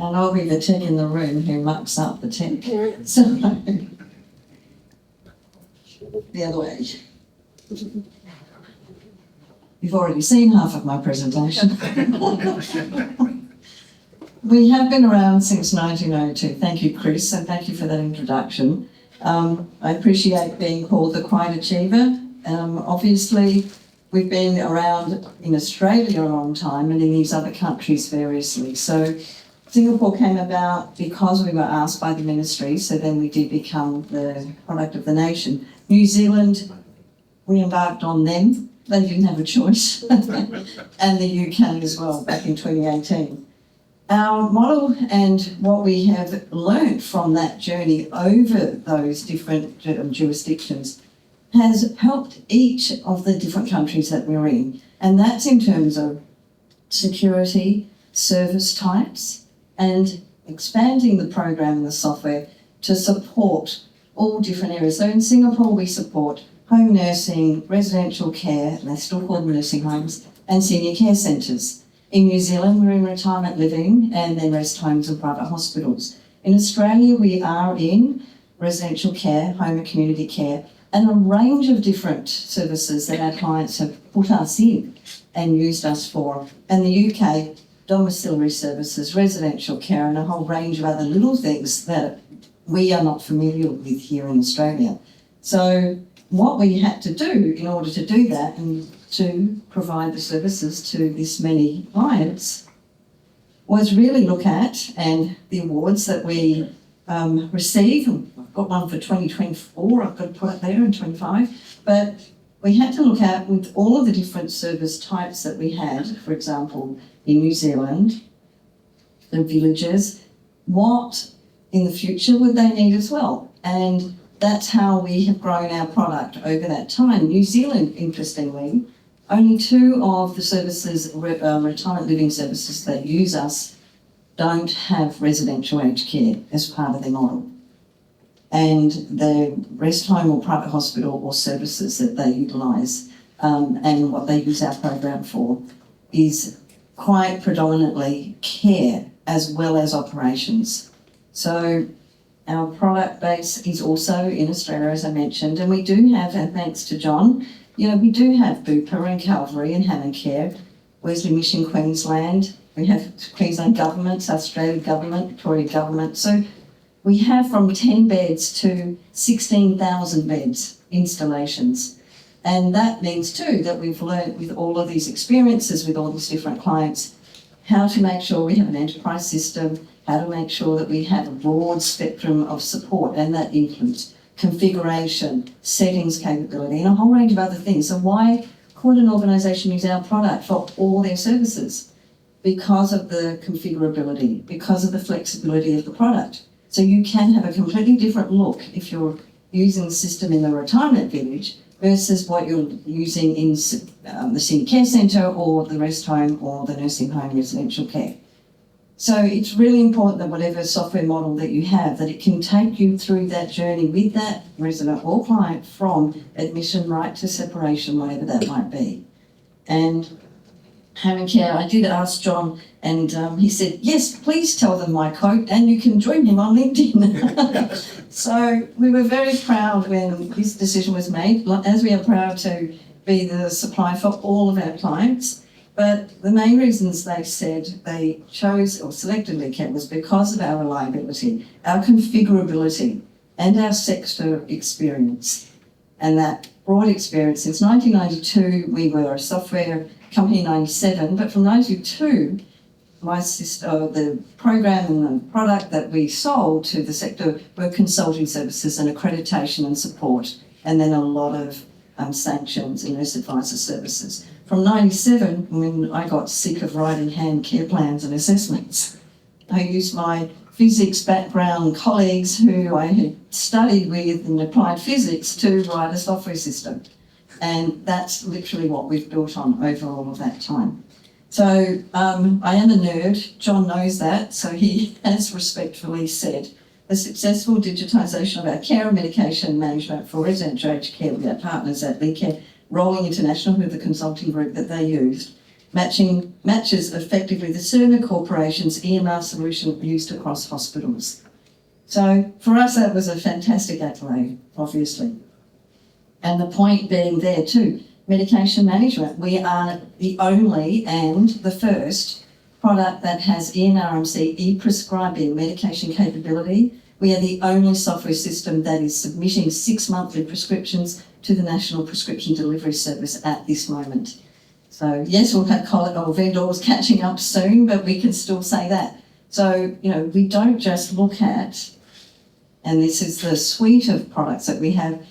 And I'll be the tech in the room who mucks up the tech. So, the other way. You've already seen half of my presentation. We have been around since 1902. Thank you, Chris, and thank you for that introduction. I appreciate being called the Quiet Achiever. Obviously, we've been around in Australia a long time and in these other countries variously. So Singapore came about because we were asked by the ministry, so then we did become the product of the nation. New Zealand, we embarked on them. They didn't have a choice. And the UK as well, back in 2018. Our model and what we have learnt from that journey over those different jurisdictions has helped each of the different countries that we're in. And that's in terms of security, service types, and expanding the program and the software to support all different areas. So in Singapore, we support home nursing, residential care, and they're still called nursing homes, and senior care centres. In New Zealand, we're in retirement living and then rest homes and private hospitals. In Australia, we are in residential care, home and community care, and a range of different services that our clients have put us in and used us for. And the UK, domiciliary services, residential care, and a whole range of other little things that we are not familiar with here in Australia. So what we had to do in order to do that and to provide the services to this many clients was really look at, and the awards that we receive, I've got one for 2024, I've got to put it there in 25, but we had to look at with all of the different service types that we had, for example, in New Zealand, the villages, what in the future would they need as well? And that's how we have grown our product over that time. New Zealand, interestingly, only 2 of the services, retirement living services that use us, don't have residential aged care as part of their model. And the rest home or private hospital or services that they utilise and what they use our program for is quite predominantly care as well as operations. So our product base is also in Australia, as I mentioned, and we do have, and thanks to John, we do have Bupa and Calvary and Hammond Care, Wesley Mission Queensland, we have Queensland Government, South Australia Government, Victoria Government. So we have from 10 beds to 16,000 beds installations. And that means too that we've learned with all of these experiences with all these different clients how to make sure we have an enterprise system, how to make sure that we have a broad spectrum of support, and that includes configuration, settings capability, and a whole range of other things. So why could an organisation use our product for all their services? Because of the configurability, because of the flexibility of the product. So you can have a completely different look if you're using the system in the retirement village versus what you're using in the senior care centre or the rest home or the nursing home residential care. So it's really important that whatever software model that you have, that it can take you through that journey with that resident or client from admission right to separation, whatever that might be. And Hammond Care, I did ask John, and he said, yes, please tell them my quote and you can join him on LinkedIn. So we were very proud when this decision was made, as we are proud to be the supplier for all of our clients. But the main reasons they said they chose or selected Leecare was because of our reliability, our configurability, and our sector experience. And that broad experience. Since 1992, we were a software company in 97, but from 92, the program and the product that we sold to the sector were consulting services and accreditation and support, and then a lot of sanctions and nurse advisor services. From 97, when I got sick of writing hand care plans and assessments, I used my physics background colleagues who I had studied with in applied physics to write a software system. And that's literally what we've built on over all of that time. So I am a nerd, John knows that, so he has respectfully said the successful digitisation of our care and medication management for residential aged care with our partners at Leecare, Rolling International, who are the consulting group that they used, matches effectively the Cerner Corporation's EMR solution used across hospitals. So for us, that was a fantastic accolade, obviously. And the point being there too, medication management. We are the only and the first product that has ENRMC e-prescribing medication capability. We are the only software system that is submitting 6 monthly prescriptions to the National Prescription Delivery Service at this moment. So yes, we'll have vendors catching up soon, but we can still say that. So, we don't just look at, and this is the suite of products that we have,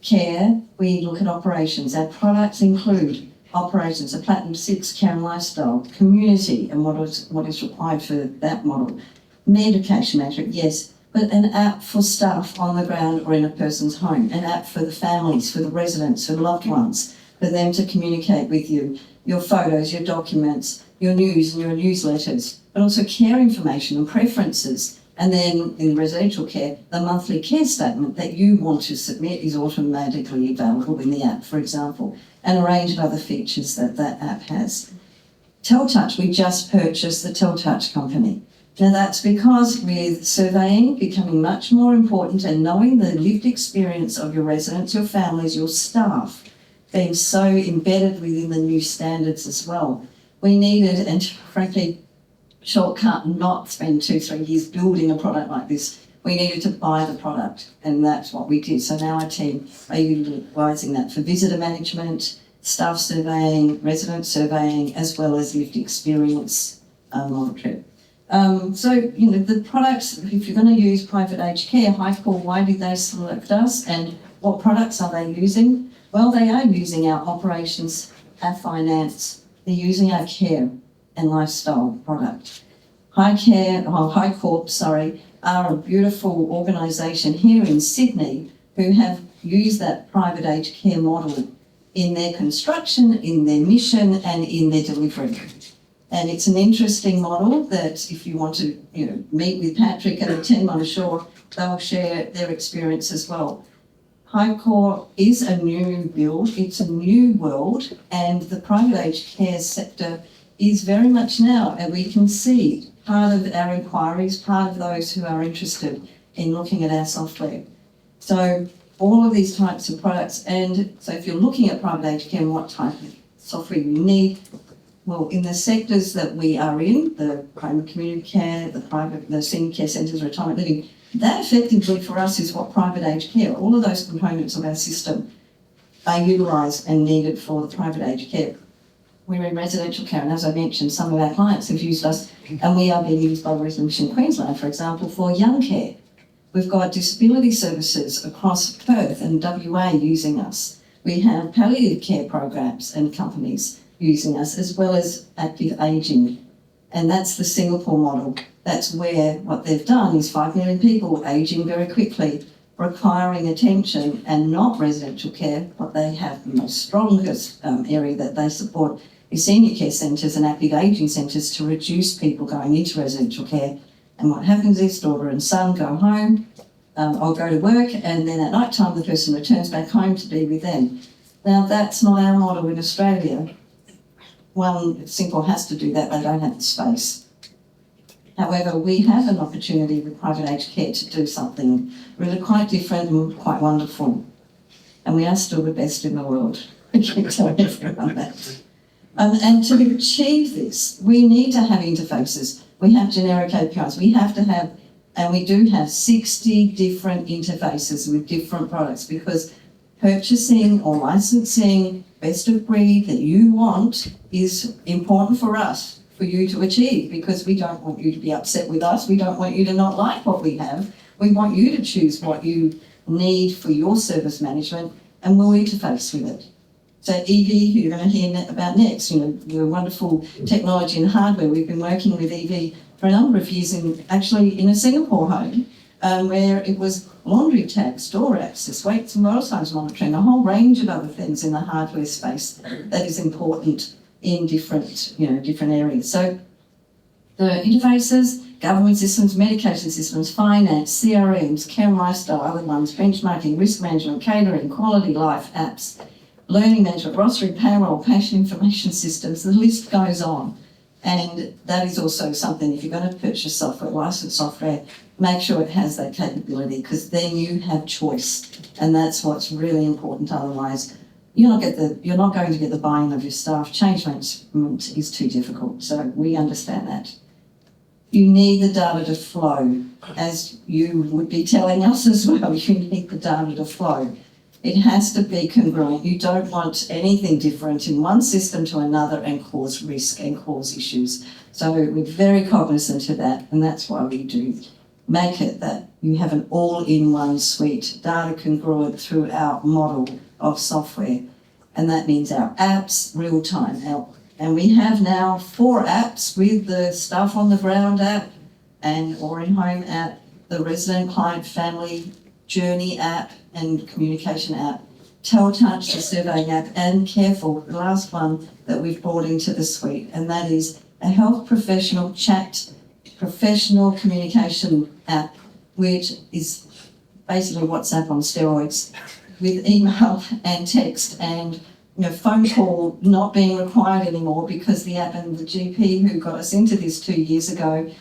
care, we look at operations. Our products include operations, a Platinum 6 care and lifestyle, community, and what is required for that model. Medication management, yes, but an app for staff on the ground or in a person's home, an app for the families, for the residents, for loved ones, for them to communicate with you, your photos, your documents, your news and your newsletters, but also care information and preferences. And then in residential care, the monthly care statement that you want to submit is automatically available in the app, for example, and a range of other features that that app has. TelTouch, we just purchased the TelTouch company. Now that's because with surveying becoming much more important and knowing the lived experience of your residents, your families, your staff, being so embedded within the new standards as well, we needed, and frankly, shortcut and not spend 2-3 years building a product like this. We needed to buy the product, and that's what we did. So now our team are utilising that for visitor management, staff surveying, resident surveying, as well as lived experience monitoring. The products, if you're going to use private aged care, HighCall, why did they select us and what products are they using? Well, they are using our operations, our finance, they're using our care and lifestyle product. HighCorp, are a beautiful organisation here in Sydney who have used that private aged care model in their construction, in their mission and in their delivery. And it's an interesting model that if you want to meet with Patrick and the team, I'm sure they'll share their experience as well. HighCorp is a new build, it's a new world, and the private aged care sector is very much now, and we can see part of our inquiries, part of those who are interested in looking at our software. So all of these types of products, and so if you're looking at private aged care and what type of software you need, well, in the sectors that we are in, the primary community care, the senior care centres, retirement living, that effectively for us is what private aged care, all of those components of our system are utilised and needed for the private aged care. We're in residential care, and as I mentioned, some of our clients have used us, and we are being used by Resolution Queensland, for example, for young care. We've got disability services across Perth and WA using us. We have palliative care programs and companies using us, as well as active ageing. And that's the Singapore model. That's where what they've done is 5 million people ageing very quickly, requiring attention and not residential care. What they have, the most strongest area that they support is senior care centres and active ageing centres to reduce people going into residential care. And what happens is daughter and son go home or go to work, and then at night time the person returns back home to be with them. Now that's not our model in Australia. One simple has to do that, they don't have the space. However, we have an opportunity with private aged care to do something really quite different and quite wonderful. And we are still the best in the world. I keep telling everyone that. And to achieve this, we need to have interfaces. We have generic APIs. We have to have, and we do have 60 different interfaces with different products, because purchasing or licensing best of breed that you want is important for us, for you to achieve, because we don't want you to be upset with us. We don't want you to not like what we have. We want you to choose what you need for your service management, and we'll interface with it. So EV, who you're going to hear about next, the wonderful technology and hardware. We've been working with EV for a number of years in a Singapore home, where it was laundry tags, door access, weights and vital signs monitoring, a whole range of other things in the hardware space that is important in different areas. So the interfaces, government systems, medication systems, finance, CRMs, care and lifestyle, other ones, benchmarking, risk management, catering, quality life apps. learning management, rostering, payroll, patient information systems, the list goes on. And that is also something, if you're going to purchase software, licensed software, make sure it has that capability, because then you have choice. And that's what's really important. Otherwise, you're not going to get the buy-in of your staff. Change management is too difficult. So we understand that. You need the data to flow, as you would be telling us as well. You need the data to flow. It has to be congruent. You don't want anything different in one system to another and cause risk and cause issues. So we're very cognizant of that, and that's why we do make it that you have an all-in-one suite, data congruent through our model of software. And that means our apps, real-time help. And we have now 4 apps with the Staff on the Ground app and or in-home app, the Resident Client Family Journey app and Communication app, TelTouch, the surveying app, and Careful, the last one that we've brought into the suite. And that is a health professional chat, professional communication app, which is basically WhatsApp on steroids, with email and text and phone call not being required anymore, because the app and the GP who got us into this 2 years ago,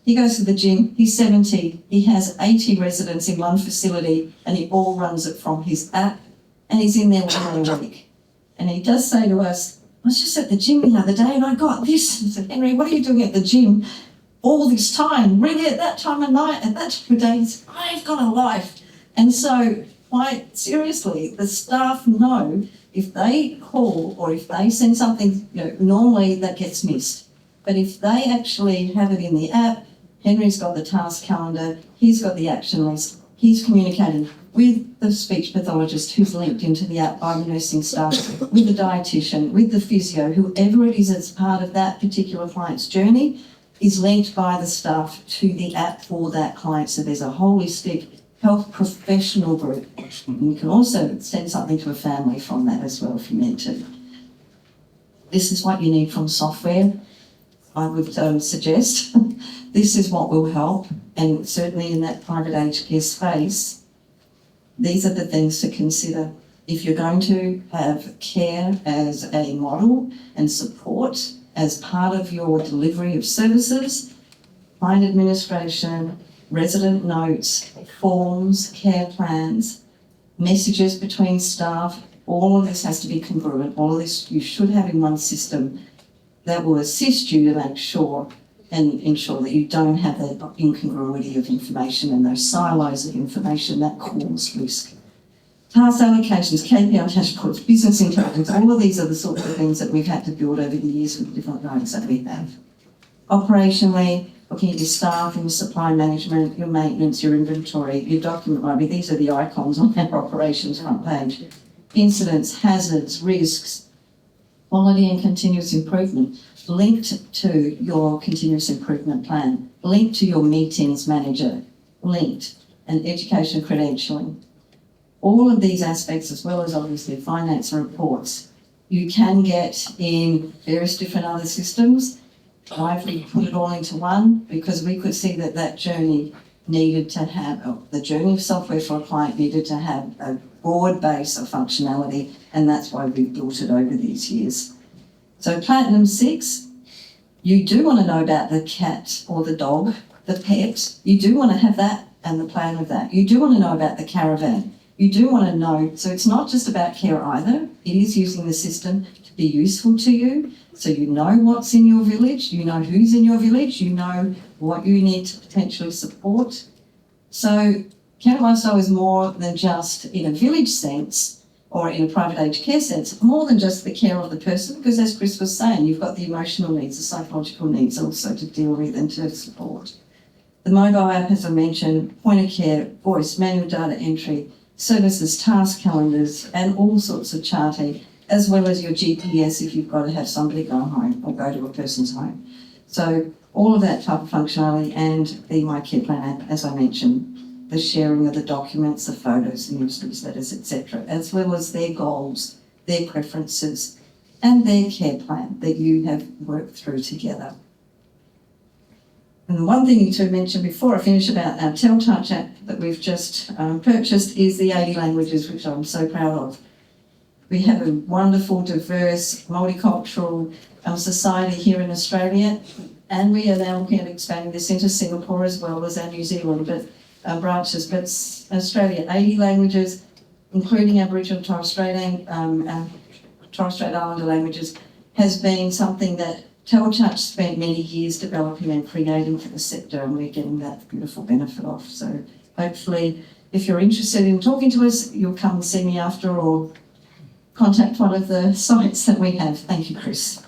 he goes to the gym, he's 70, he has 80 residents in one facility, and he all runs it from his app, and he's in there 1 day a week. And he does say to us, I was just at the gym the other day and I got this. I said, Henry, what are you doing at the gym all this time? Really, at that time of night, at that time of day? He said, I've got a life. And so, quite seriously, the staff know if they call or if they send something, normally that gets missed. But if they actually have it in the app, Henry's got the task calendar, he's got the action list, he's communicating with the speech pathologist who's linked into the app by the nursing staff, with the dietitian, with the physio, whoever it is as part of that particular client's journey is linked by the staff to the app for that client. So there's a holistic health professional group. And you can also send something to a family from that as well if you need to. This is what you need from software, I would suggest. This is what will help, and certainly in that private aged care space, these are the things to consider. If you're going to have care as a model and support as part of your delivery of services, client administration, resident notes, forms, care plans, messages between staff, all of this has to be congruent. All of this you should have in one system that will assist you to make sure and ensure that you don't have that incongruity of information and those silos of information that cause risk. Task allocations, KPI dashboards, business intelligence, all of these are the sorts of things that we've had to build over the years with the different nodes that we have. Operationally, looking at your staff and your supply management, your maintenance, your inventory, your document library, these are the icons on our operations front page. Incidents, hazards, risks, quality and continuous improvement, linked to your continuous improvement plan, linked to your meetings manager, linked, and education credentialing. All of these aspects, as well as obviously finance and reports, you can get in various different other systems. I've put it all into one because we could see that journey needed to have, the journey of software for a client needed to have a broad base of functionality, and that's why we've built it over these years. So Platinum 6, you do want to know about the cat or the dog, the pet. You do want to have that and the plan of that. You do want to know about the caravan. You do want to know, so it's not just about care either. It is using the system to be useful to you. So you know what's in your village, you know who's in your village, you know what you need to potentially support. So care lifestyle is more than just in a village sense or in a private aged care sense, more than just the care of the person, because as Chris was saying, you've got the emotional needs, the psychological needs also to deal with and to support. The mobile app, as I mentioned, point of care, voice, manual data entry, services, task calendars, and all sorts of charting, as well as your GPS if you've got to have somebody go home or go to a person's home. So all of that type of functionality, and the My Care Plan app, as I mentioned, the sharing of the documents, the photos, the newsletters, etc., as well as their goals, their preferences, and their care plan that you have worked through together. And one thing to mention before I finish about our TelTouch app that we've just purchased is the 80 languages, which I'm so proud of. We have a wonderful, diverse, multicultural society here in Australia, and we are now looking at expanding this into Singapore as well as our New Zealand branches. But Australia, 80 languages, including Aboriginal and Torres Strait Islander languages, has been something that Teltouch spent many years developing and creating for the sector, and we're getting that beautiful benefit of. So hopefully, if you're interested in talking to us, you'll come and see me after or contact one of the sites that we have. Thank you, Chris.